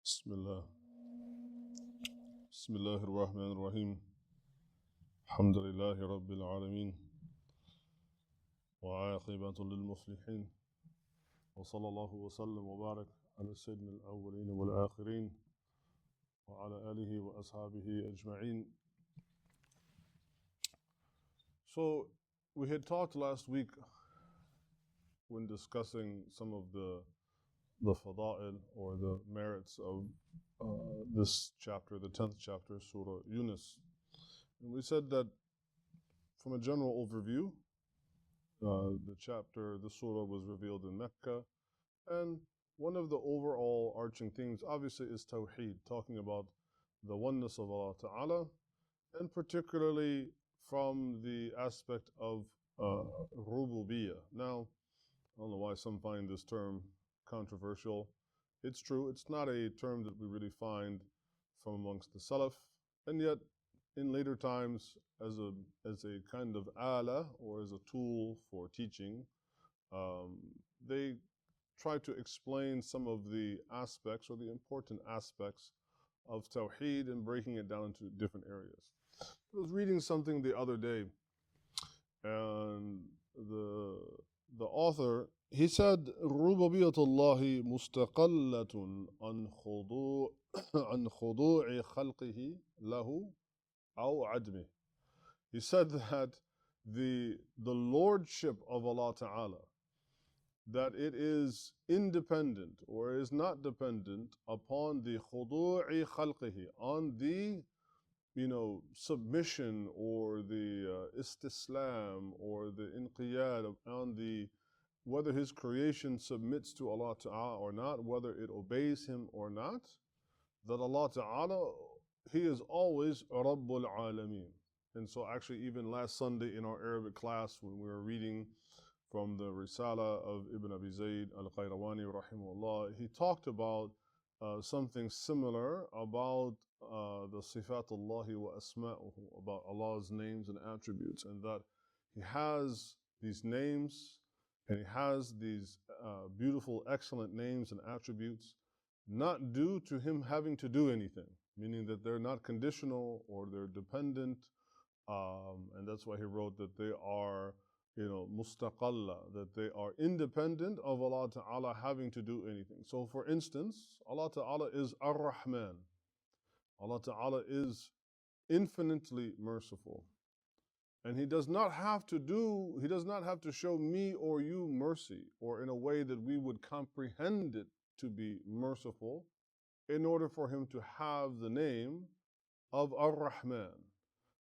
بسم الله بسم الله الرحمن الرحيم الحمد لله رب العالمين وعاقبة للمفلحين وصلى الله وسلم وبارك على سيدنا الأولين والآخرين وعلى آله وأصحابه أجمعين. So we had talked last week when discussing some of the fada'il or the merits of this chapter, the 10th chapter, Surah Yunus. And we said that from a general overview, the surah was revealed in Mecca, and one of the overall arching themes obviously is tawhid, talking about the oneness of Allah Ta'ala, and particularly from the aspect of rububiyyah. Now, I don't know why some find this term controversial. It's true, it's not a term that we really find from amongst the Salaf, and yet in later times, as a kind of ala or as a tool for teaching, they try to explain some of the aspects or the important aspects of tawheed and breaking it down into different areas. I was reading something the other day, and the author, he said, رُبُوبِيَّةُ اللَّهِ مُسْتَقَلَّةٌ عن خُضُوعِ خَلْقِهِ لَهُ أو عدمه. He said that the lordship of Allah Ta'ala, that it is independent or is not dependent upon the khudu'i khalqihi, on the submission or the istislam or the inqiyad, on the whether his creation submits to Allah Ta'ala or not, whether it obeys him or not, that Allah Ta'ala, he is always Rabbul Alameen. And so actually even last Sunday in our Arabic class when we were reading from the Risala of Ibn Abi Zayd al-Qayrawani rahimahullah, he talked about something similar about the Sifatullahi wa Asma'uhu, about Allah's names and attributes, and that he has these names and he has these beautiful, excellent names and attributes not due to him having to do anything, meaning that they're not conditional or they're dependent, and that's why he wrote that they are, mustaqalla, that they are independent of Allah Ta'ala having to do anything. So for instance, Allah Ta'ala is Ar-Rahman. Allah Ta'ala is infinitely merciful. And he does not have to show me or you mercy, or in a way that we would comprehend it to be merciful, in order for him to have the name of Ar-Rahman.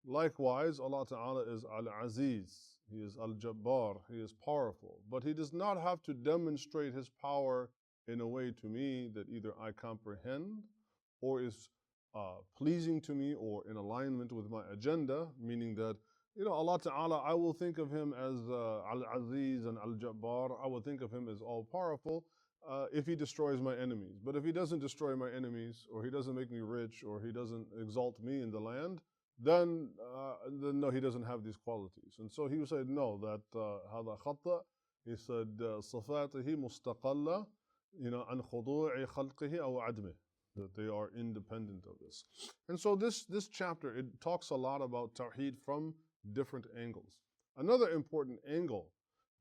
Likewise, Allah Ta'ala is Al-Aziz, he is Al-Jabbar, he is powerful. But he does not have to demonstrate his power in a way to me that either I comprehend or is pleasing to me or in alignment with my agenda, meaning that Allah Ta'ala, I will think of him as Al-Aziz and Al-Jabbar, I will think of him as all-powerful if he destroys my enemies. But if he doesn't destroy my enemies, or he doesn't make me rich, or he doesn't exalt me in the land, then no, he doesn't have these qualities. And so he said, no, that هذا خطأ. He said, صفاته مستقلة عن خضوع خلقه أو عدمه, that they are independent of this. And so this chapter, it talks a lot about tawheed from different angles. Another important angle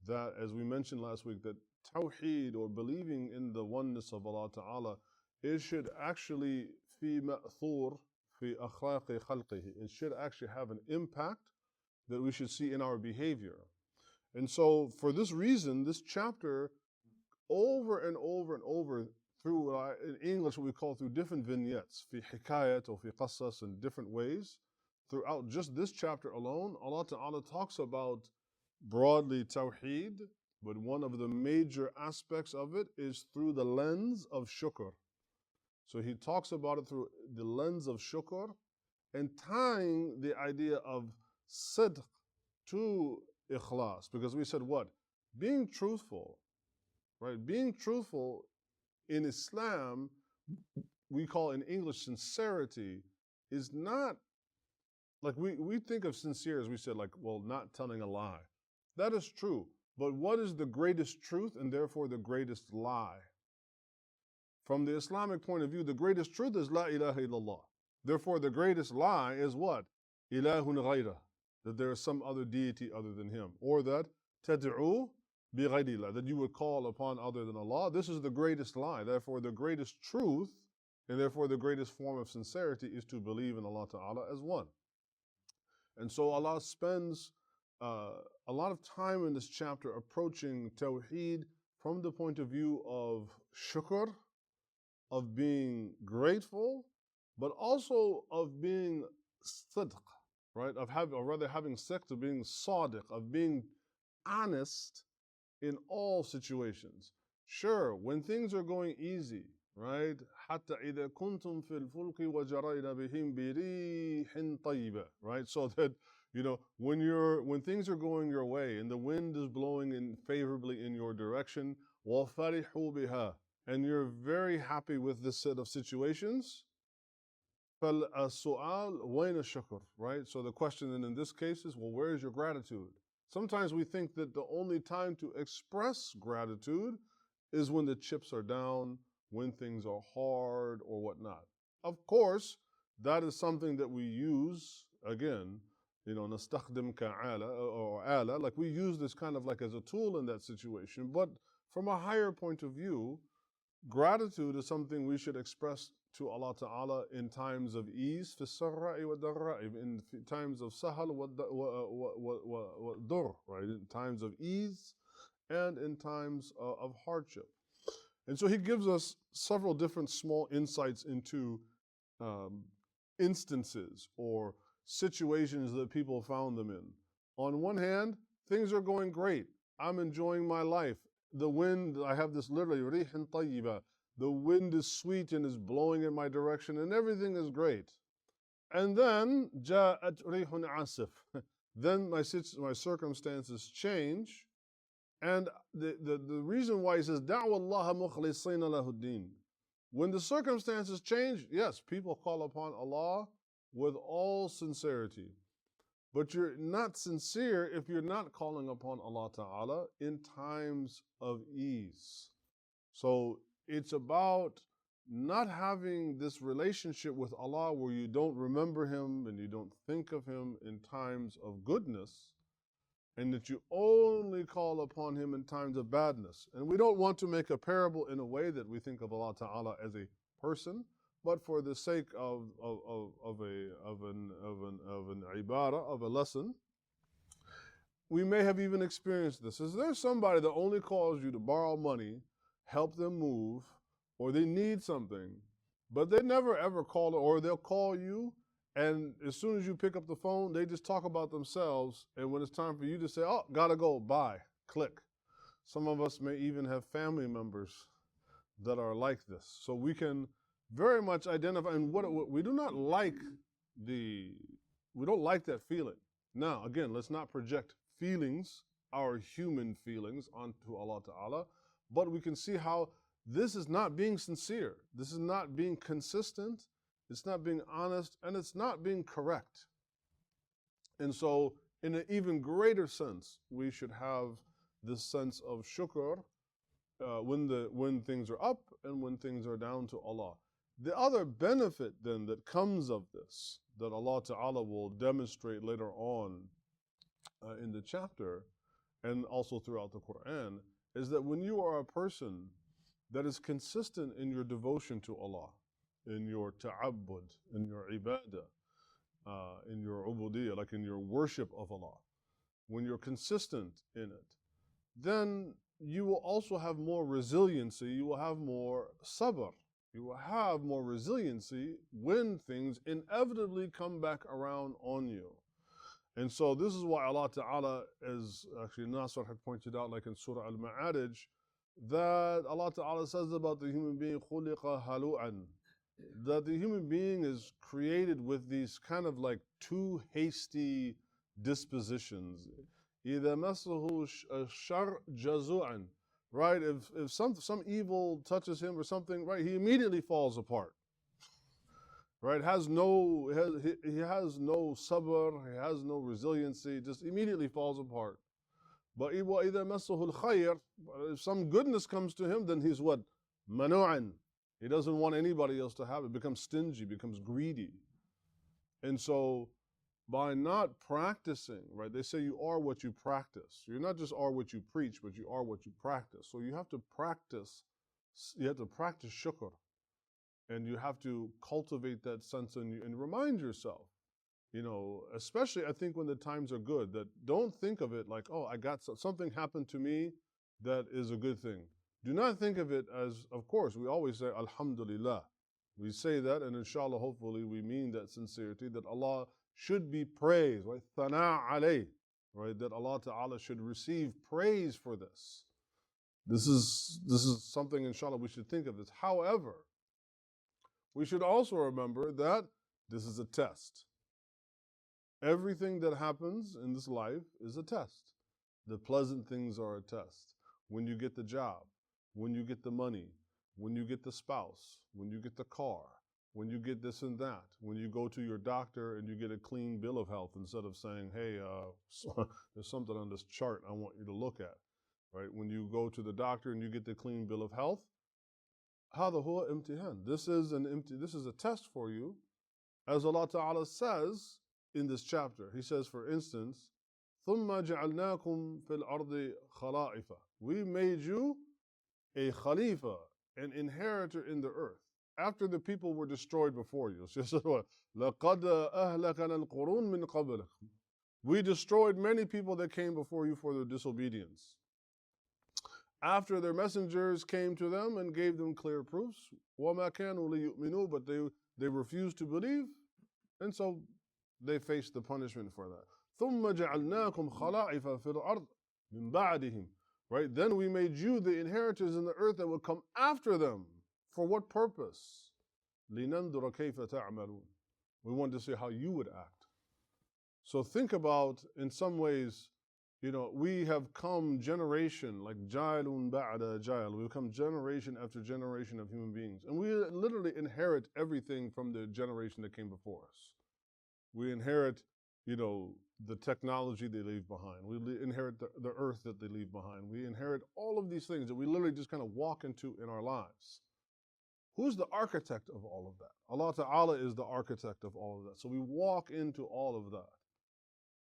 that, as we mentioned last week, that tawheed or believing in the oneness of Allah Ta'ala, it should actually fi ma'thur fi akhlaqi khalqihi. It should actually have an impact that we should see in our behavior. And so for this reason, this chapter over and over and over through, in English, what we call through different vignettes, fi hikayat or fi qasas, in different ways. Throughout just this chapter alone, Allah Ta'ala talks about broadly tawheed, but one of the major aspects of it is through the lens of shukr. So he talks about it through the lens of shukr and tying the idea of sidq to ikhlas. Because we said what? Being truthful, right? Being truthful in Islam, we call in English sincerity, is not, like we think of sincere as we said, like, well, not telling a lie. That is true. But what is the greatest truth and therefore the greatest lie? From the Islamic point of view, the greatest truth is La ilaha illallah. Therefore, the greatest lie is what? Ilahun ghayra, that there is some other deity other than him. Or that tad'u bi ghayrillah, that you would call upon other than Allah. This is the greatest lie. Therefore, the greatest truth, and therefore the greatest form of sincerity, is to believe in Allah Ta'ala as one. And so Allah spends a lot of time in this chapter approaching tawhid from the point of view of shukr, of being grateful, but also of being sidq, right? Or rather having sidq, of being sadiq, of being honest in all situations. Sure, when things are going easy, right? حتى إذا كنتم في الفلك وجرين بهم بريح طيبة, right? So that, when things are going your way and the wind is blowing in favorably in your direction, وَفَرِحُوا بِهَا, and you're very happy with this set of situations, فَالسُّؤَالُ وَيْنَ الشُّكْرُ, right? So the question then in this case is, well, where is your gratitude? Sometimes we think that the only time to express gratitude is when the chips are down, when things are hard or whatnot. Of course, that is something that we use, again, نستخدم كآلة or آلة, like we use this kind of like as a tool in that situation. But from a higher point of view, gratitude is something we should express to Allah Ta'ala in times of ease, في السراء والضراء, in times of sahal والضر, right? In times of ease and in times of hardship. And so he gives us several different small insights into instances or situations that people found them in. On one hand, things are going great. I'm enjoying my life. The wind, I have this literally, rihin tayyiba. The wind is sweet and is blowing in my direction and everything is great. And then, ja'at rihun asif. Then my circumstances change. And the reason why he says, da'wa Allah mukhlisina lahuddin. When the circumstances change, yes, people call upon Allah with all sincerity. But you're not sincere if you're not calling upon Allah Ta'ala in times of ease. So it's about not having this relationship with Allah where you don't remember Him and you don't think of Him in times of goodness, and that you only call upon Him in times of badness. And we don't want to make a parable in a way that we think of Allah Ta'ala as a person, but for the sake of an ibadah, of a lesson, we may have even experienced this. Is there somebody that only calls you to borrow money, help them move, or they need something, but they never ever call, or they'll call you, and as soon as you pick up the phone, they just talk about themselves, and when it's time for you to say, oh, gotta go, bye, click. Some of us may even have family members that are like this. So we can very much identify, and what we do not like we don't like that feeling. Now, again, let's not project feelings, our human feelings, onto Allah Ta'ala, but we can see how this is not being sincere. This is not being consistent. It's not being honest, and it's not being correct. And so, in an even greater sense, we should have this sense of shukr when things are up and when things are down to Allah. The other benefit then that comes of this, that Allah Ta'ala will demonstrate later on in the chapter and also throughout the Quran, is that when you are a person that is consistent in your devotion to Allah, in your ta'abbud, in your ibadah, in your ubudiyah, like in your worship of Allah, when you're consistent in it, then you will also have more resiliency, you will have more sabr, you will have more resiliency when things inevitably come back around on you. And so this is why Allah Ta'ala, as actually Nasr had pointed out, like in Surah Al-Ma'arij, that Allah Ta'ala says about the human being, خُلِقَ هَلُوعًا, that the human being is created with these kind of like too hasty dispositions. إِذَا مَسَّهُ الشَّرُّ جَزُوعًا, right? If some evil touches him or something, right, he immediately falls apart. Right? He has no sabr, he has no resiliency, just immediately falls apart. But إِذَا مَسَّهُ الْخَيْرُ, if some goodness comes to him, then he's what? مَنُوعًا. He doesn't want anybody else to have it. Becomes stingy, becomes greedy. And so by not practicing, right, they say you are what you practice. You're not just are what you preach, but you are what you practice. So you have to practice shukr. And you have to cultivate that sense in you and remind yourself, especially I think when the times are good, that don't think of it like, oh, I got something happened to me that is a good thing. Do not think of it as, of course, we always say, Alhamdulillah. We say that, and inshallah, hopefully, we mean that sincerity, that Allah should be praised, right? Thana alayh, right? That Allah Ta'ala should receive praise for this. This is something, inshallah, we should think of this. However, we should also remember that this is a test. Everything that happens in this life is a test. The pleasant things are a test. When you get the job, when you get the money, when you get the spouse, when you get the car, when you get this and that, when you go to your doctor and you get a clean bill of health instead of saying, hey, there's something on this chart I want you to look at, right? When you go to the doctor and you get the clean bill of health, هذا هو امتحان. This is a test for you. As Allah Ta'ala says in this chapter, He says, for instance, ثُمَّ جَعَلْنَاكُمْ فِي الْأَرْضِ خَلَائِفَ. We made you a khalifa, an inheritor in the earth, after the people were destroyed before you. لَقَدْ أَهْلَكَنَا الْقُرُونَ مِنْ قَبْلِكُمْ. We destroyed many people that came before you for their disobedience. After their messengers came to them and gave them clear proofs, وَمَا كَانُوا لِيُؤْمِنُوا, but they refused to believe, and so they faced the punishment for that. ثُمَّ جَعَلْنَاكُمْ خَلَائِفَ فِي الْأَرْضِ مِنْ بَعْدِهِمْ. Right? Then we made you the inheritors in the earth that would come after them. For what purpose? لِنَنْظُرَ كَيْفَ تَعْمَلُونَ. We want to see how you would act. So think about, in some ways, we have come generation, like jailun ba'da jail. We've come generation after generation of human beings. And we literally inherit everything from the generation that came before us. We inherit, the technology they leave behind. We inherit the earth that they leave behind. We inherit all of these things that we literally just kind of walk into in our lives. Who's the architect of all of that? Allah Ta'ala is the architect of all of that. So we walk into all of that.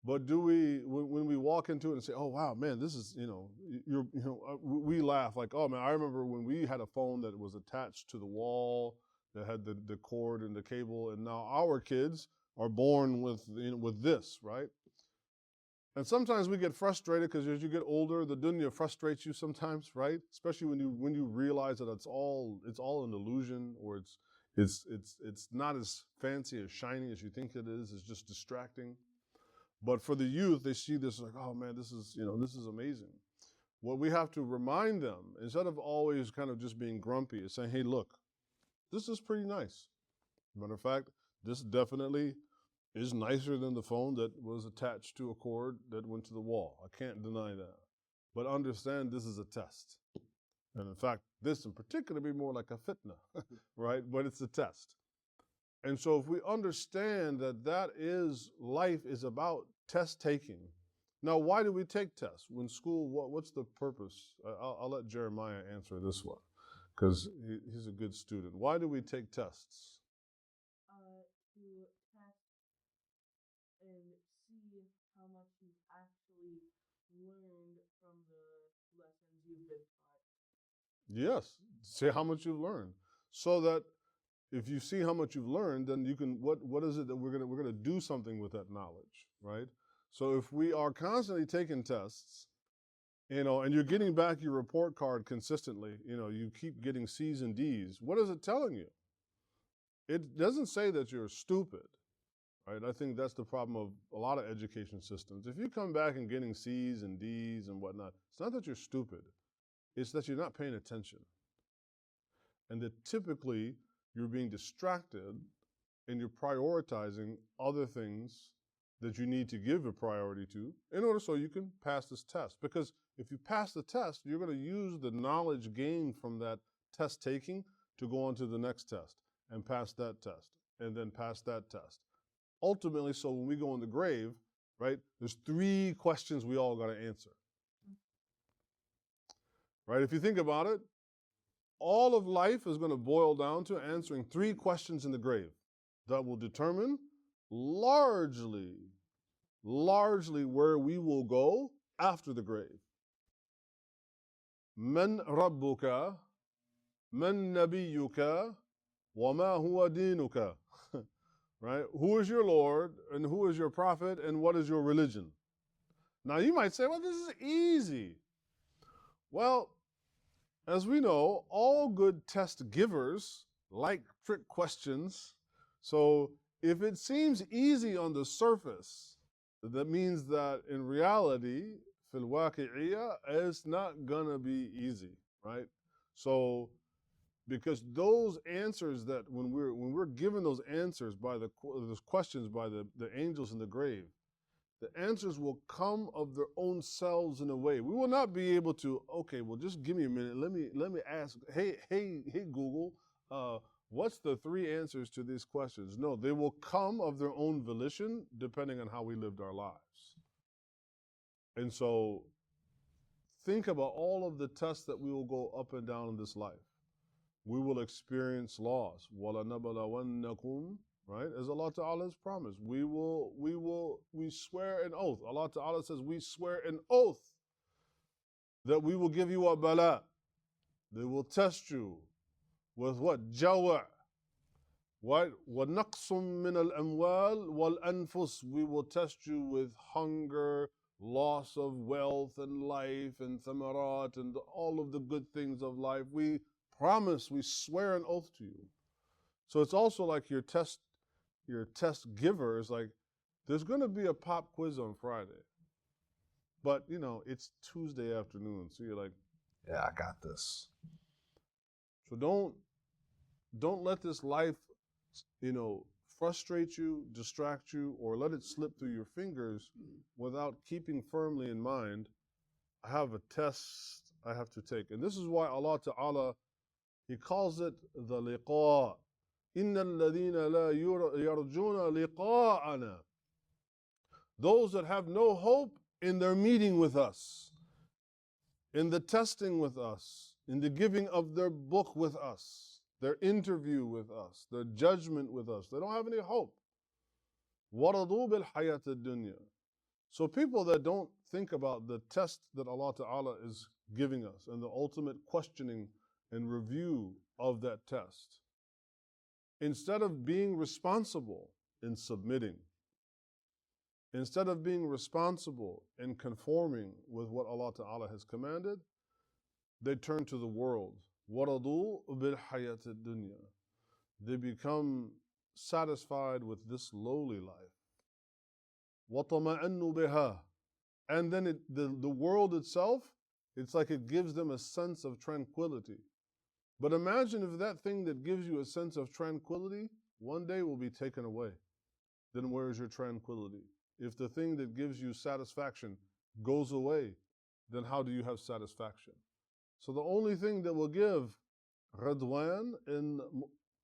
But do we, when we walk into it and say, oh, wow, man, this is, we laugh like, oh, man, I remember when we had a phone that was attached to the wall, that had the cord and the cable, and now our kids are born with this, right? And sometimes we get frustrated because as you get older, the dunya frustrates you sometimes, right? Especially when you realize that it's all an illusion, or it's not as fancy, as shiny as you think it is. It's just distracting. But for the youth, they see this like, oh man, this is amazing. What we have to remind them, instead of always kind of just being grumpy, is saying, hey, look, this is pretty nice. Matter of fact, this definitely is nicer than the phone that was attached to a cord that went to the wall. I can't deny that. But understand this is a test. And in fact, this in particular be more like a fitna, right? But it's a test. And so if we understand that is life is about test taking. Now, why do we take tests? When school, what's the purpose? I'll let Jeremiah answer this one, because he's a good student. Why do we take tests? To test and see how much you've actually learned from the lessons you've been taught. Yes, see how much you've learned. So that if you see how much you've learned, then you can, what is it that we're gonna do something with that knowledge, right? So if we are constantly taking tests, and you're getting back your report card consistently, you keep getting C's and D's, what is it telling you? It doesn't say that you're stupid, right? I think that's the problem of a lot of education systems. If you come back and getting C's and D's and whatnot, it's not that you're stupid. It's that you're not paying attention. And that typically you're being distracted and you're prioritizing other things that you need to give a priority to in order so you can pass this test. Because if you pass the test, you're going to use the knowledge gained from that test taking to go on to the next test and pass that test and then pass that test. Ultimately, so when we go in the grave, right, there's 3 questions we all got to answer. Right? If you think about it, all of life is going to boil down to answering 3 questions in the grave that will determine largely where we will go after the grave. Man rabbuka, man nabiyuka, wa ma huwa dinuka. Right? Who is your Lord, and who is your prophet, and what is your religion? Now you might say, well, this is easy. Well, as we know, all good test givers like trick questions. So if it seems easy on the surface, that means that in reality, fil waqi'iyya, it's not gonna be easy, right? So because those answers that when we're given those answers by those questions by the angels in the grave, the answers will come of their own selves in a way. We will not be able to, okay, well, just give me a minute. Let me ask, hey Google, what's the 3 answers to these questions? No, they will come of their own volition depending on how we lived our lives. And so think about all of the tests that we will go up and down in this life. We will experience loss. وَلَنَبْلَوَنَّكُمْ, right? As Allah Ta'ala has promised. We swear an oath. Allah Ta'ala says we swear an oath that we will give you a bala. They will test you with what? Jawa'. What? وَنَقْصٌ مِّنَ الْأَمْوَالِ وَالْأَنفُسِ. We will test you with hunger, loss of wealth and life and thamarat and all of the good things of life. We promise, we swear an oath to you. So it's also like your test giver is like, there's going to be a pop quiz on Friday. But, it's Tuesday afternoon. So you're like, yeah, I got this. So don't let this life, frustrate you, distract you, or let it slip through your fingers without keeping firmly in mind, I have a test I have to take. And this is why Allah Ta'ala, He calls it the liqa. إِنَّ الَّذِينَ لَا يَرْجُونَ لِقَاءَنَا. Those that have no hope in their meeting with us, in the testing with us, in the giving of their book with us, their interview with us, their judgment with us. They don't have any hope. وَرَضُوا بِالْحَيَاةِ الدُّنْيَا. So people that don't think about the test that Allah Ta'ala is giving us and the ultimate questioning and review of that test, instead of being responsible in submitting, instead of being responsible in conforming with what Allah Ta'ala has commanded, they turn to the world. وَرَضُوا بِالْحَيَاةِ الدُّنْيَا. They become satisfied with this lowly life. وَطَمَأَنُّوا بِهَا. And then the world itself, it's like it gives them a sense of tranquility. But imagine if that thing that gives you a sense of tranquility one day will be taken away. Then where is your tranquility? If the thing that gives you satisfaction goes away, then how do you have satisfaction? So the only thing that will give radwan and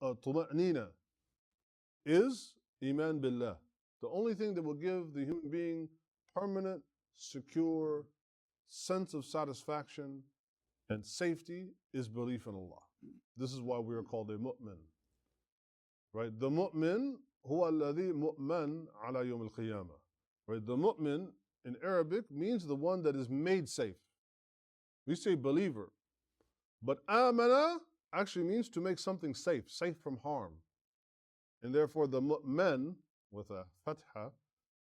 tuma'nina is iman billah. The only thing that will give the human being permanent, secure sense of satisfaction and safety is belief in Allah. This is why we are called a mu'min. Right? The mu'min huwa alladhi mu'man ala yawm al-qiyamah. Right? The mu'min in Arabic means the one that is made safe. We say believer. But amana actually means to make something safe from harm. And therefore the mu'min with a fatha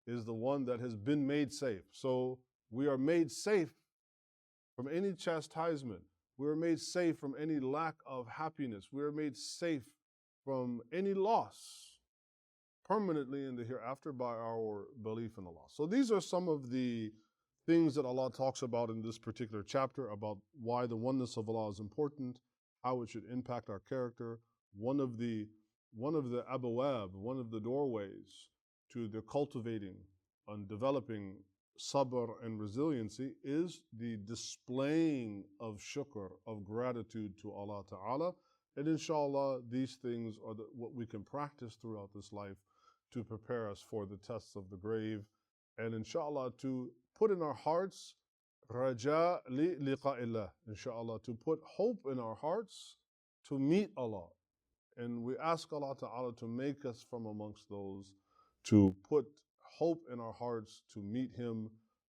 is the one that has been made safe. So we are made safe from any chastisement. We are made safe from any lack of happiness. We are made safe from any loss permanently in the hereafter by our belief in Allah. So these are some of the things that Allah talks about in this particular chapter about why the oneness of Allah is important, how it should impact our character. One of the abawab, one of the doorways to the cultivating and developing sabr and resiliency is the displaying of shukr, of gratitude to Allah Ta'ala. And inshallah, these things are what we can practice throughout this life to prepare us for the tests of the grave. And inshallah, to put in our hearts Raja li liqa'illah, inshallah, to put hope in our hearts to meet Allah. And we ask Allah Ta'ala to make us from amongst those to put hope in our hearts to meet Him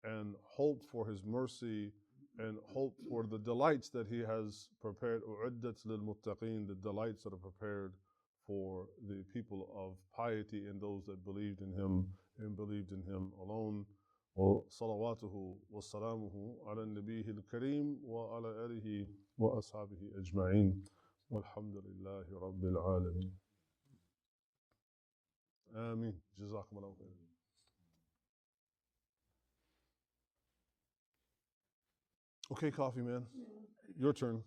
and hope for His mercy and hope for the delights that He has prepared. U'iddat lil muttaqeen, the delights that are prepared for the people of piety and those that believed in Him and believed in Him alone. وصلواته وسلامه على النبي الكريم وعلى آله وأصحابه أجمعين والحمد لله رب العالمين. آمين. جزاكم الله خير. Okay, coffee man. Your turn.